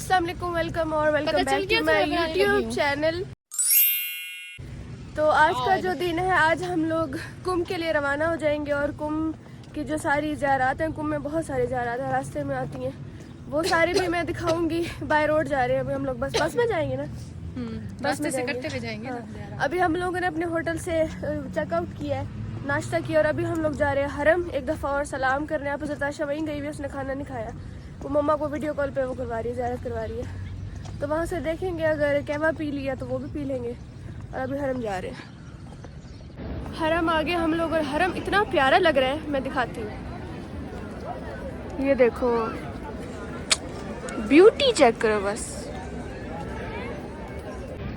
अस्सलाम वालेकुम, welcome back to my YouTube channel. तो आज का जो दिन है, आज हम लोग कुंभ के लिए रवाना हो जाएंगे और कुंभ की जो सारी ज़ियारत हैं, कुंभ में बहुत सारी ज़ियारत हैं, रास्ते में आती हैं, वो सारी भी मैं दिखाऊंगी। बाय रोड जा रहे हैं अभी हम लोग, बस में जाएंगे ना, बस में करते हुए जाएंगे। हाँ। अभी हम लोगों ने अपने होटल से चेकआउट किया है, नाश्ता किया और अभी हम लोग जा रहे हैं हरम एक दफ़ा और सलाम करने। आप जताशा वहीं गई हुई, उसने खाना नहीं खाया, वो मम्मा को वीडियो कॉल पे वो करवा रही है, ज़ियारत करवा रही है। तो वहाँ से देखेंगे, अगर कहवा पी लिया तो वो भी पी लेंगे। और अभी हरम जा रहे हैं, हरम आगे हम लोग। और हरम इतना प्यारा लग रहा है, मैं दिखाती हूँ। ये देखो, ब्यूटी चेक करो बस।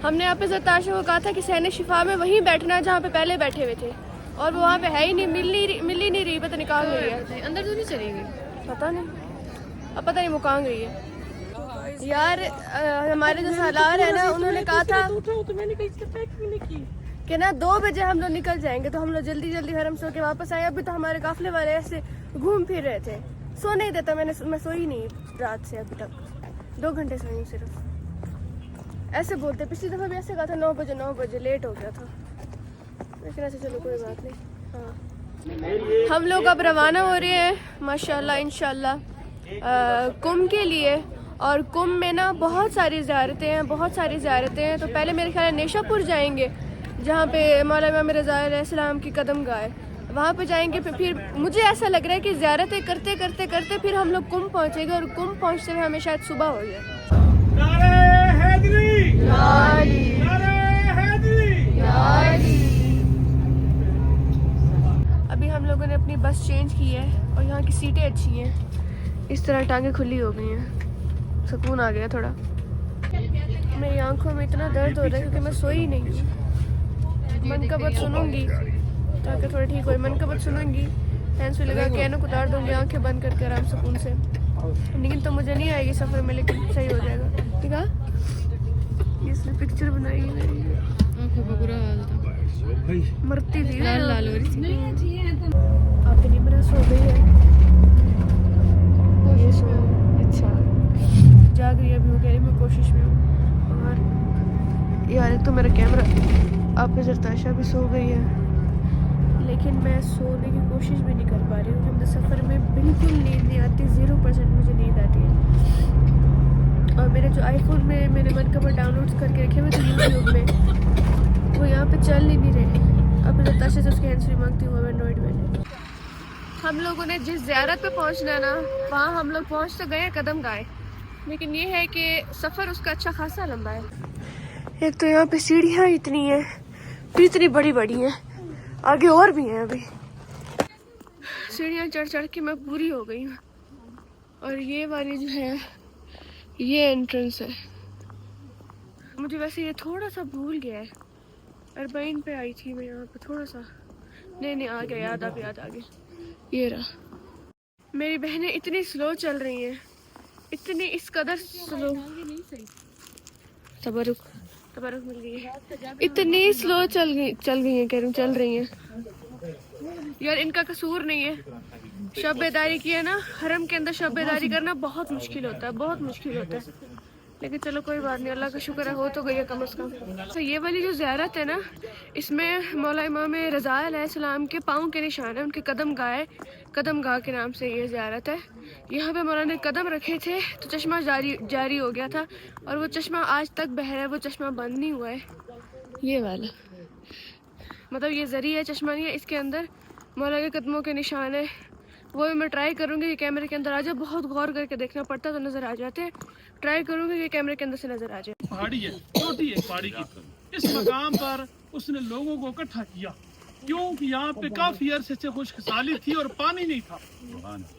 हमने यहाँ पे जताशा को कहा था कि सहने शिफा में वहीं बैठना है जहाँ पे पहले बैठे हुए थे, और वो वहाँ पे है ही नहीं, मिल ही नहीं रही, पता नहीं कहाँ गई है। अंदर तो नहीं चली गई, पता नहीं, अब पता नहीं वो कहाँ गई है। यार हमारे जो सालार है ना, उन्होंने कहा था कि ना 2 बजे हम लोग निकल जाएंगे, तो हम लोग जल्दी हरम सो के वापस आए। अभी तो हमारे काफले वाले ऐसे घूम फिर रहे थे, सो नहीं देता। मैं सोई नहीं रात से अभी तक, 2 घंटे सोई सिर्फ। ऐसे बोलते, पिछली दफा भी ऐसे कहा था 9 बजे लेट हो गया था, लेकिन ऐसे चलो कोई बात नहीं। हाँ, हम लोग अब रवाना हो रहे हैं माशाल्लाह इंशाल्लाह कुंभ के लिए। और कुंभ में ना बहुत सारी ज़ियारतें हैं। तो पहले मेरे ख्याल है नेशापुर जाएंगे, जहाँ पे मौला इमाम रज़ा अलैहिस्सलाम की कदम गाह है, वहाँ पे जाएंगे। फिर मुझे ऐसा लग रहा है कि ज़ियारतें करते फिर हम लोग कुंभ पहुँचेंगे, और कुंभ पहुँचते हुए हमें शायद सुबह हो जाए। अभी हम लोगों ने अपनी बस चेंज की है और यहाँ की सीटें अच्छी हैं, इस तरह टांगें खुली हो गई हैं, सुकून आ गया थोड़ा। मेरी आंखों में इतना दर्द हो रहा है क्योंकि मैं सोई नहीं हूँ। मन का बात सुनूंगी ताकि थोड़ा ठीक हो, मन का बात सुनूंगी, हैंड्स फ्री लगा के ऐनक उतार दूंगी, आंखें बंद करके आराम सुकून से। लेकिन तो मुझे नहीं आएगी सफ़र में, लेकिन सही हो जाएगा। ठीक है, इसने पिक्चर बनाई है मेरी, आंखों का बुरा हाल था, मरती थी, लाल हो रही थी। आपकी निमरा सो गई है, ये सो अच्छा जाग रही है अभी, वो कह रही मैं कोशिश में हूँ। और यार एक तो मेरा कैमरा, आपके जरताशा भी सो गई है, लेकिन मैं सोने की कोशिश भी नहीं कर पा रही हूँ क्योंकि सफ़र में बिल्कुल नींद नहीं आती, 0% मुझे नींद आती है। और मेरे जो आईफोन में मैंने मन का डाउनलोड करके रखे हुए थे यूट्यूब में, वो यहाँ पे चल ही नहीं रहे। अब जरताशा से उसके हैंड्स फ्री मांगती हूँ एंड्रॉइड में। हम लोगों ने जिस ज़ियारत पे पहुँचना है ना, वहाँ हम लोग पहुँच तो गए कदम गाए, लेकिन ये है कि सफ़र उसका अच्छा खासा लंबा है। एक तो यहाँ पे सीढ़ियाँ इतनी हैं, इतनी बड़ी हैं, आगे और भी हैं। अभी सीढ़ियाँ चढ़ के मैं पूरी हो गई हूँ। और ये वाली जो है, ये एंट्रेंस है। मुझे वैसे ये थोड़ा सा भूल गया है, अरबाइन पे आई थी मैं यहाँ पे, थोड़ा सा नहीं आ गया, याद आ गया। ये रहा। मेरी बहनें इतनी स्लो चल रही हैं, इतनी इस कदर स्लो, तबरुक मिल गई है, इतनी स्लो चल गई है, कह रही हूँ चल रही हैं। यार इनका कसूर नहीं है, शब बेदारी की है ना, हरम के अंदर शब बेदारी करना बहुत मुश्किल होता है, लेकिन चलो कोई बात नहीं, अल्लाह का शुक्र है हो तो गई है कम से कम। तो ये वाली जो ज़ियारत है ना, इसमें मौला इमाम रज़ा अलैहिस्सलाम के पाँव के निशान है, उनके कदम गाह के नाम से ये ज़ियारत है। यहाँ पे मौला ने कदम रखे थे तो चश्मा जारी हो गया था, और वो चश्मा आज तक बह रहा है, वो चश्मा बंद नहीं हुआ है। ये वाला मतलब ये ज़री है, चश्मा नहीं है, इसके अंदर मौला के कदमों के निशान है। वो मैं ट्राई करूँगी कि कैमरे के अंदर आ जाए, बहुत गौर करके देखना पड़ता है तो नज़र आ जाते हैं। ट्राई करूँगी कि कैमरे के अंदर से नज़र आ जाए। पहाड़ी है, छोटी है पहाड़ी की, इस मकाम पर उसने लोगों को इकट्ठा किया, क्योंकि यहाँ पे काफी अरसे से खुशखसाली थी और पानी नहीं था,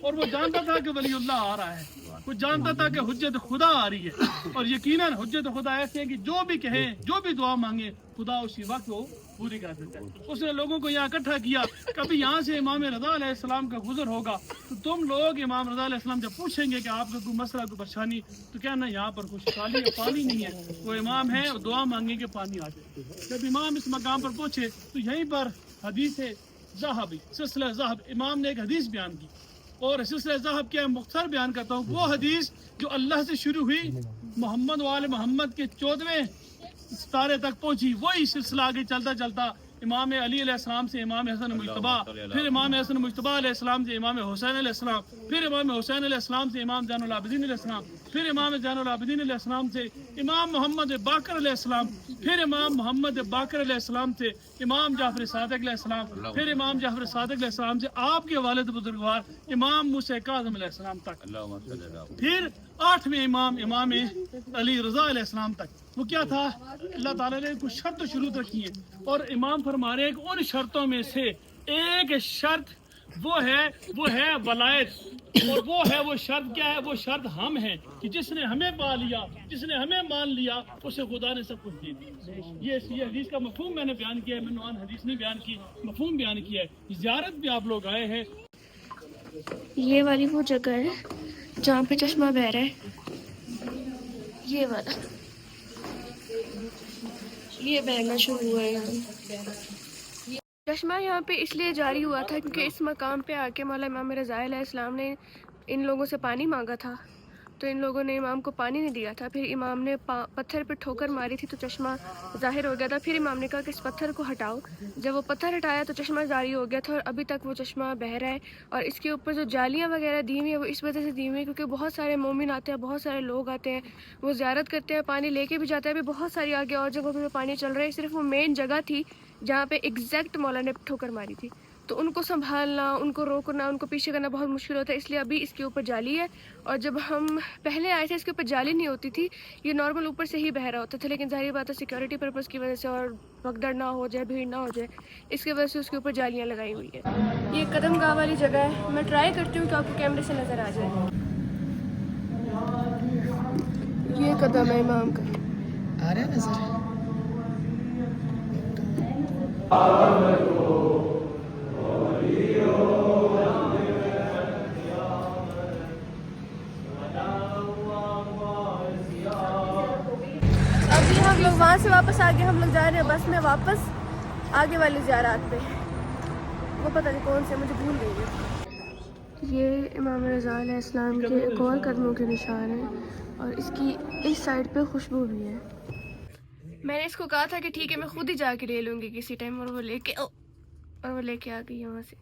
और वो जानता था कि वलीउल्लाह आ रहा है, वो जानता था कि हुज्जत खुदा आ रही है, और यकीनन हुज्जत खुदा ऐसे है कि जो भी कहे, जो भी दुआ मांगे, खुदा उसी वक्त वो पूरी कर देता है। उसने लोगों को यहाँ इकट्ठा किया। कभी यहाँ से इमाम रज़ा अलैहिस्सलाम का गुजर होगा तो तुम लोग इमाम रज़ा अलैहिस्सलाम जब पूछेंगे कि आपका कोई मसला, कोई परेशानी, तो क्या ना यहाँ पर खुशहाली है, पानी नहीं है, वो इमाम है और दुआ मांगे कि पानी आ जाए। जब इमाम इस मकाम पर पहुँचे तो यहीं पर हदीस ज़हबी सिलसिला ज़हब, इमाम ने एक हदीस बयान की और सिलसिला ज़हब के मुख्तर बयान करता हूँ। वो हदीस जो अल्लाह से शुरू हुई, मोहम्मद वाले मोहम्मद के 14वें सितारे तक पहुंची, वही सिलसिला आगे चलता चलता इमाम अली अलैहिस्सलाम से इमाम हसन मुज्तबा, फिर इमाम हसन मुज्तबा अलैहिस्सलाम से इमाम हुसैन अलैहिस्सलाम, फिर इमाम हुसैन अलैहिस्सलाम से इमाम ज़ैनुल आबिदीन अलैहिस्सलाम, फिर इमाम ज़ैनुल आबिदीन अलैहिस्सलाम से इमाम मोहम्मद बाकर अलैहिस्सलाम, फिर इमाम मोहम्मद बाकर अलैहिस्सलाम से इमाम जाफर सादिक अलैहिस्सलाम, फिर इमाम जाफर सादिक अलैहिस्सलाम से आपके वालिद बुजुर्गवार इमाम मूसा काज़िम अलैहिस्सलाम तक, फिर 8वें इमाम इमाम अली रज़ा अलैहिस्सलाम तक। वो क्या था? अल्लाह ताला ने कुछ शर्त शुरू रखी है और इमाम फरमा रहे हैं कि उन शर्तों में से एक शर्त वो है वलायत, और वो शर्त क्या है? वो शर्त हम हैं कि जिसने हमें पा लिया, जिसने हमें मान लिया, उसे खुदा ने सब कुछ दे दिया। ये हदीस का मफहूम मैंने बयान किया है, मैंने हदीस नहीं बयान की, मफहूम बयान किया है। ज़ियारत भी आप लोग आए हैं। ये वाली वो जगह है जहाँ पे चश्मा बह रहा है, ये वाला, ये बहना शुरू हुआ है यहाँ। चश्मा यहाँ पे इसलिए जारी हुआ था क्योंकि इस मकाम पे आके मौला इमाम रज़ा अलैहिस्सलाम ने इन लोगों से पानी मांगा था, तो इन लोगों ने इमाम को पानी नहीं दिया था। फिर इमाम ने पत्थर पे ठोकर मारी थी तो चश्मा ज़ाहिर हो गया था। फिर इमाम ने कहा कि इस पत्थर को हटाओ। जब वो पत्थर हटाया तो चश्मा जारी हो गया था और अभी तक वो चश्मा बह रहा है। और इसके ऊपर जो जालियाँ वगैरह दी हुई है वो इस वजह से दी हुई है क्योंकि बहुत सारे मोमिन आते हैं, बहुत सारे लोग आते हैं, वो ज़ियारत करते हैं, पानी लेके भी जाते हैं। अभी बहुत सारी आगे और जगहों पर पानी चल रहा है, सिर्फ वो मेन जगह थी जहाँ पे एग्जैक्ट मौला ने ठोकर मारी थी, तो उनको संभालना, उनको रोकना, उनको पीछे करना बहुत मुश्किल होता है। इसलिए अभी इसके ऊपर जाली है, और जब हम पहले आए थे इसके ऊपर जाली नहीं होती थी, ये नॉर्मल ऊपर से ही बह रहा होता था। लेकिन जाहिर बात है सिक्योरिटी पर्पज़ की वजह से और भगदड़ ना हो जाए, भीड़ ना हो जाए, इसकी वजह से उसके ऊपर जालियाँ लगाई हुई है। ये कदम गाँव वाली जगह है, मैं ट्राई करती हूँ कि आपको कैमरे से नज़र आ जाए। ये कदम है इमाम का, आ रहा है नजर? अभी हम लोग वहाँ से वापस आगे हम लोग जा रहे हैं बस में वापस आगे वाली ज़ियारत पे, वो पता नहीं कौन से, मुझे भूल गई है। ये इमाम रज़ा अलैहिस्सलाम के एक और कदमों के निशान हैं और इसकी इस साइड पे खुशबू भी है। मैंने इसको कहा था कि ठीक है मैं खुद ही जाके ले लूँगी किसी टाइम, और वो लेके आ गई यहाँ से।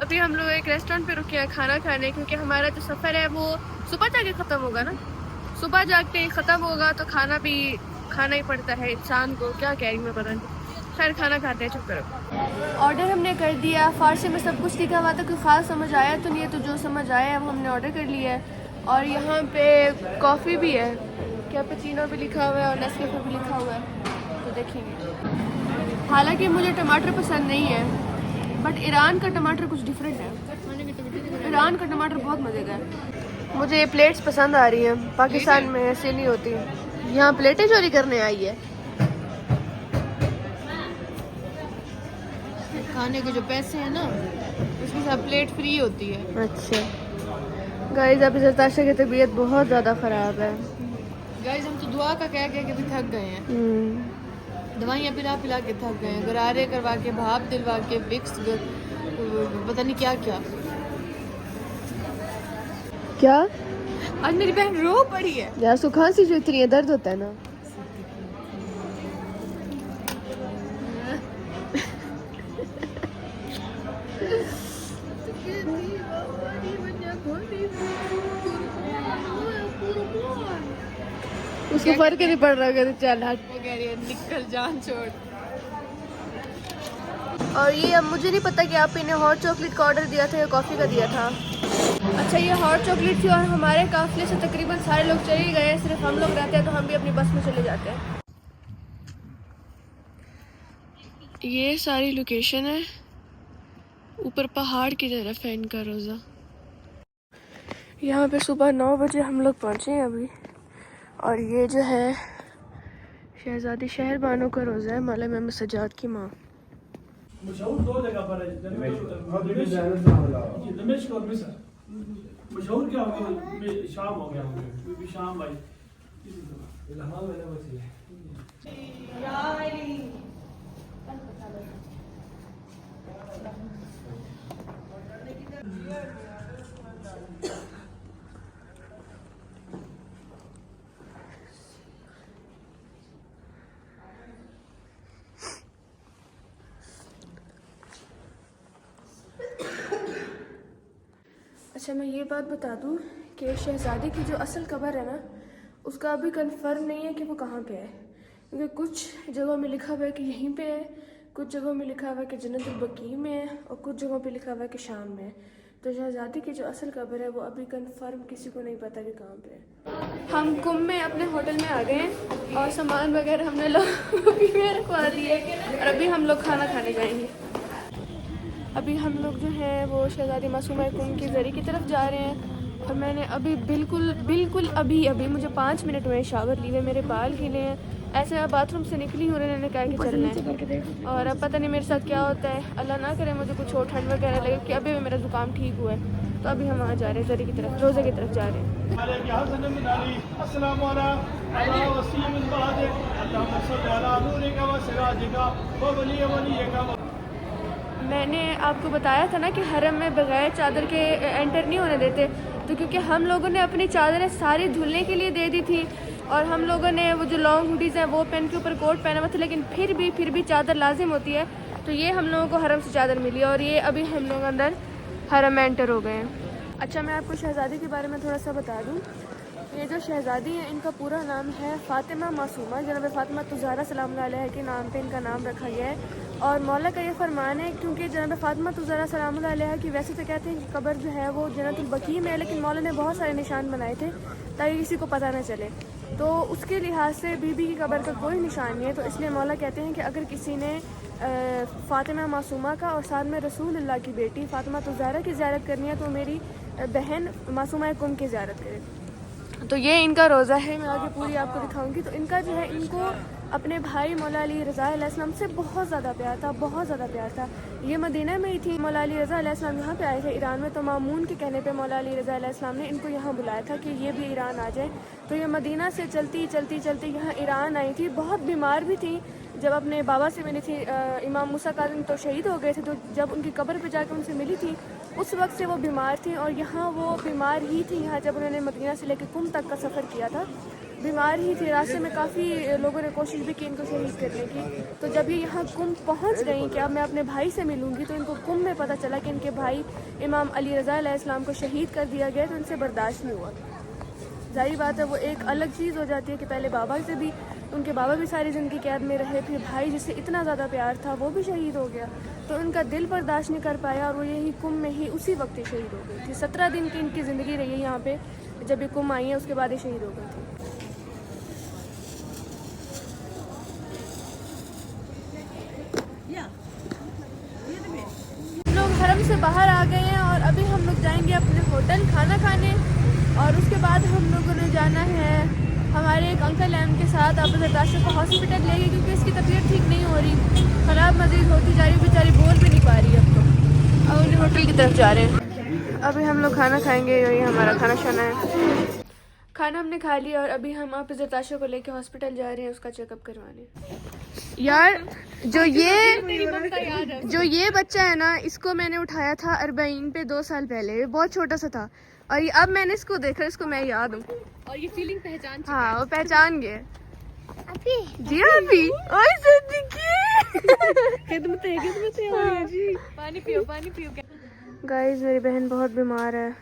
अभी हम लोग एक रेस्टोरेंट पे रुके हैं खाना खाने, क्योंकि हमारा जो सफ़र है वो सुबह जाके ख़त्म होगा ना, सुबह जाके ही ख़त्म होगा तो खाना भी खाना ही पड़ता है इंसान को। क्या कह रही मैं पता नहीं, खैर खाना खाते हैं, चुप करो। ऑर्डर हमने कर दिया, फ़ारसी में सब कुछ लिखा हुआ था, कोई ख़ास समझ आया तो नहीं है, तो जो समझ आया है वो हमने ऑर्डर कर लिया है। और यहाँ पे कॉफ़ी भी है, कैपुचिनो भी लिखा हुआ है और नेस्कैफे भी लिखा हुआ है, तो देखेंगे। हालांकि मुझे टमाटर पसंद नहीं है, बट ईरान का टमाटर कुछ डिफरेंट है, ईरान का टमाटर बहुत मज़े का है। मुझे ये प्लेट्स पसंद आ रही हैं, पाकिस्तान में ऐसे नहीं होती। यहाँ प्लेटें चोरी करने आई है। खाने के जो पैसे हैं ना उसके साथ प्लेट फ्री होती है। अच्छा गाइस, अभी जताशा की तबीयत बहुत ज़्यादा ख़राब है। गाइस हम तो दुआ का कह के भी थक गए हैं, दवाइयाँ पिला पिला के थक गए हैं, गरारे करवा के, भाप दिलवा के, विक्स, पता नहीं क्या क्या क्या। आज मेरी बहन रो पड़ी है यार सो खांसी जो इतनी है, दर्द होता है ना। उसको फर्क ही नहीं पड़ रहा, कहते चल हट। वो कह रही है निकल जान छोड़। और ये अब मुझे नहीं पता कि आप इन्हें हॉट चॉकलेट का ऑर्डर दिया था या कॉफ़ी का दिया था। अच्छा ये हॉट चॉकलेट थी, और हमारे काफिले से तकरीबन सारे लोग चले ही गए, सिर्फ हम लोग रहते हैं तो हम भी अपनी बस में चले जाते हैं। ये सारी लोकेशन है, ऊपर पहाड़ की तरफ है इनका रोज़ा। यहाँ पे सुबह 9 बजे हम लोग पहुँचे हैं अभी। और ये जो है शहजादी शहर बानो का रोज़ा है, मौला इमाम सज्जाद की माँ। मशहूर दो जगह पर है, दमिश्क और मिस्र। मशहूर क्या हो गया, शाम हो गया, शाम भाई अच्छा, मैं ये बात बता दूं कि शहजादी की जो असल कब्र है ना, उसका अभी कंफर्म नहीं है कि वो कहाँ पे है, क्योंकि कुछ जगहों में लिखा हुआ है कि यहीं पे है, कुछ जगहों में लिखा हुआ है कि जन्नतुल बकी में है, और कुछ जगहों पे लिखा हुआ है कि शाम में है। तो शहजादी की जो असल कब्र है वो अभी कंफर्म किसी को नहीं पता कि कहाँ पे है। हम कुंभ में अपने होटल में आ गए हैं और सामान वगैरह हमने लॉबी में रखवा दिए और अभी हम लोग खाना खाने जाएंगे। अभी हम लोग जो हैं वो शहजादी मासूमा कुंभ की जरी की तरफ जा रहे हैं और मैंने अभी बिल्कुल अभी मुझे 5 मिनट हुए शावर लिए, मेरे बाल गीले हैं। ऐसे मैं बाथरूम से निकली हूँ, उन्होंने कहा कि चलना है और अब पता नहीं मेरे साथ क्या होता है। अल्लाह ना करे मुझे कुछ और ठंड वगैरह लगे, कि अभी भी मेरा ज़ुकाम ठीक हुआ है। तो अभी हम वहाँ जा रहे हैं, जरी की तरफ, रोज़े की तरफ जा रहे हैं। मैंने आपको बताया था ना कि हरम में बगैर चादर के एंटर नहीं होने देते, तो क्योंकि हम लोगों ने अपनी चादरें सारी धुलने के लिए दे दी थी और हम लोगों ने वो जो लॉन्ग हुडीज़ हैं वो पहन के ऊपर कोट पहना हुआ था, लेकिन फिर भी चादर लाजिम होती है। तो ये हम लोगों को हरम से चादर मिली और ये अभी हम लोग अंदर हरम में एंटर हो गए हैं। अच्छा, मैं आपको शहजादी के बारे में थोड़ा सा बता दूँ। ये जो शहजादी है इनका पूरा नाम है फ़ातिमा मासूमा, जनाब फ़ातिमा तुज़ारा सलाम अलैहा के नाम पे इनका नाम रखा गया है। और मौला का ये फरमान है, क्योंकि जनाब फ़ातिमा तुज़ारा सलाम अलैहा की वैसे तो कहते हैं कि कब्र जो है वो जन्नतुल बकी में है, लेकिन मौला ने बहुत सारे निशान बनाए थे ताकि किसी को पता ना चले। तो उसके लिहाज से बीबी की कब्र का कोई निशान नहीं है, तो इसलिए मौला कहते हैं कि अगर किसी ने फ़ातिमा मासूमा का और साथ में रसूल अल्लाह की बेटी फ़ातिमा तुज़ारा की ज़ियारत करनी है तो मेरी बहन मासूमा कुंभ की ज़ियारत करे। तो ये इनका रोज़ा है, मैं आगे पूरी आपको दिखाऊंगी। तो इनका जो है, इनको अपने भाई मौला अली रज़ा अलैहिस्सलाम से बहुत ज़्यादा प्यार था। ये मदीना में ही थी, मौला अली रज़ा अलैहिस्सलाम यहाँ पे आए थे ईरान में, तो मामून के कहने पे मौला अली रज़ा अलैहिस्सलाम ने इनको यहाँ बुलाया था कि ये भी ईरान आ जाए। तो ये मदीना से चलती यहाँ ईरान आई थी। बहुत बीमार भी थी, जब अपने बाबा से मिली थी, इमाम मूसा काज़िम तो शहीद हो गए थे, तो जब उनकी कब्र पे जाकर उनसे मिली थी उस वक्त से वो बीमार थी और यहाँ वो बीमार ही थी। यहाँ जब उन्होंने मदीना से लेकर कुंभ तक का सफ़र किया था बीमार ही थी। रास्ते में काफ़ी लोगों ने कोशिश भी की इनको शहीद करने की। तो जब ये यहाँ कुंभ पहुँच गई कि अब मैं अपने भाई से मिलूँगी, तो इनको कुंभ में पता चला कि इनके भाई इमाम अली रज़ा अलैहिस्सलाम को शहीद कर दिया गया। तो इनसे बर्दाश्त नहीं हुआ। जाहिर बात है वो एक अलग चीज़ हो जाती है कि पहले बाबा से भी, उनके बाबा भी सारी ज़िंदगी कैद में रहे, फिर भाई जिससे इतना ज़्यादा प्यार था वो भी शहीद हो गया, तो उनका दिल बर्दाश्त नहीं कर पाया और वो यही कुंभ में ही उसी वक्त ही शहीद हो गई थी। 17 दिन की इनकी ज़िंदगी रही है यहाँ पे, जब ये कुंभ आई है उसके बाद ही शहीद हो गई थी। लोग हरम से बाहर आ गए हैं और अभी हम लोग जाएंगे अपने होटल खाना खाने और उसके बाद हम लोगों ने जाना है हमारे एक अंकल हैं उनके साथ अब ताशा को हॉस्पिटल ले गए, क्योंकि इसकी तबीयत ठीक नहीं हो रही, ख़राब मजीद होती जा रही, बेचारी बोल भी नहीं पा रही अब तो। अब उन्हें होटल की तरफ जा रहे हैं। अभी हम लोग खाना खाएंगे, ये हमारा खाना शाना है। खाना हमने खा लिया और अभी हम आप ताशा को लेके हॉस्पिटल जा रहे हैं उसका चेकअप करवाने। यार जो ये बच्चा है ना, इसको मैंने उठाया था अरबाइन पे 2 साल पहले, बहुत छोटा सा था, और अब मैंने इसको देखा, इसको मैं याद हूँ और ये फीलिंग पहचान। हाँ, वो पहचान गए जी। अभी पानी पियो गाइस, मेरी बहन बहुत बीमार है,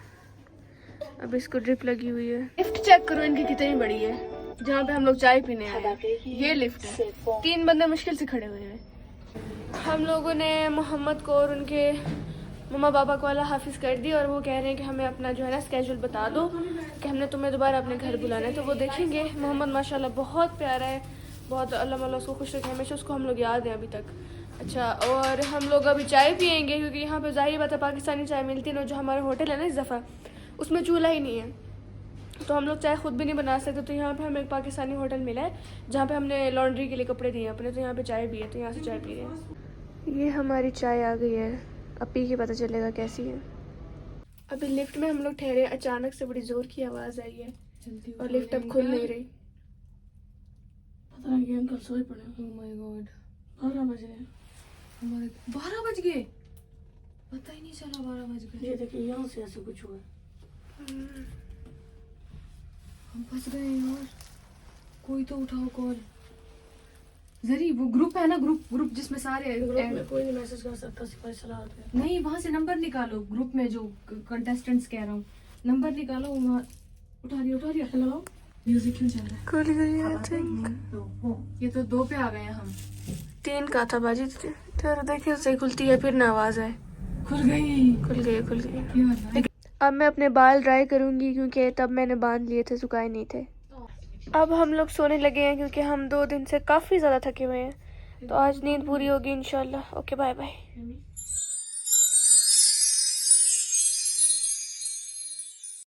अब इसको ड्रिप लगी हुई है। लिफ्ट चेक करो इनकी कितनी बड़ी है, जहाँ पे हम लोग चाय पीने आए हैं। ये लिफ्ट है, 3 बंदे मुश्किल से खड़े हुए हैं। हम लोगों ने मोहम्मद को और उनके मम्मा पापा को अल्लाह हाफिज़ कर दी और वो कह रहे हैं कि हमें अपना जो है ना स्केड्यूल बता दो कि हमने तुम्हें दोबारा अपने घर बुलाना है, तो वो देखेंगे। मोहम्मद माशाल्लाह बहुत प्यारा है, बहुत, अल्लाह माला उसको खुश रखे हमेशा, उसको हम लोग याद हैं अभी तक। अच्छा, और हम लोग अभी चाय पियेंगे क्योंकि यहाँ पे ज़ाहिर बात है पाकिस्तानी चाय मिलती है ना, जो हमारा होटल है ना इस दफ़ा उसमें चूल्हा ही नहीं है, तो हम लोग चाय खुद भी नहीं बना सकते। तो यहाँ पे हमें एक पाकिस्तानी होटल मिला है जहाँ पे हमने लॉन्ड्री के लिए कपड़े दिए अपने, तो यहाँ पे चाय भी है, तो यहाँ से चाय पी रहे हैं। ये हमारी चाय आ गई है, अब पी के पता चलेगा कैसी है। अभी लिफ्ट में हम लोग ठहरे, अचानक से बड़ी जोर की आवाज़ आई है और लिफ्ट अब खुल नहीं रही। पता नहीं अंकल सोए पड़े। ओह माय गॉड, 12 बज गए हमारे 12 बज गए, पता ही नहीं चला 12 बज गए। ये देखिए यहाँ से ऐसे कुछ हुआ। हम फंस गए यार, कोई तो उठाओ कॉल। जरी वो ग्रुप है ना, ग्रुप जिसमें सारे कोई नहीं मैसेज कर सकता, सिपाही सलाह पे। नहीं, वहां से नंबर निकालो, ग्रुप में जो कंटेस्टेंट्स कह रहा हूँ, नंबर निकालो वहाँ। उठा रही है। हेलो, म्यूजिक क्यों चल रहा है? खुल गई आई थिंक। ये तो 2 पे आ गए हैं हम। 3 का था बाजी, फिर देखिए उससे खुलती है फिर ना आवाज़ आए। खुल गई। खुल गई। अब मैं अपने बाल ड्राई करूंगी क्योंकि तब मैंने बांध लिए थे, सुखाए नहीं थे। अब हम लोग सोने लगे हैं क्योंकि हम 2 दिन से काफ़ी ज़्यादा थके हुए हैं, तो आज नींद पूरी होगी इंशाल्लाह। Okay bye bye.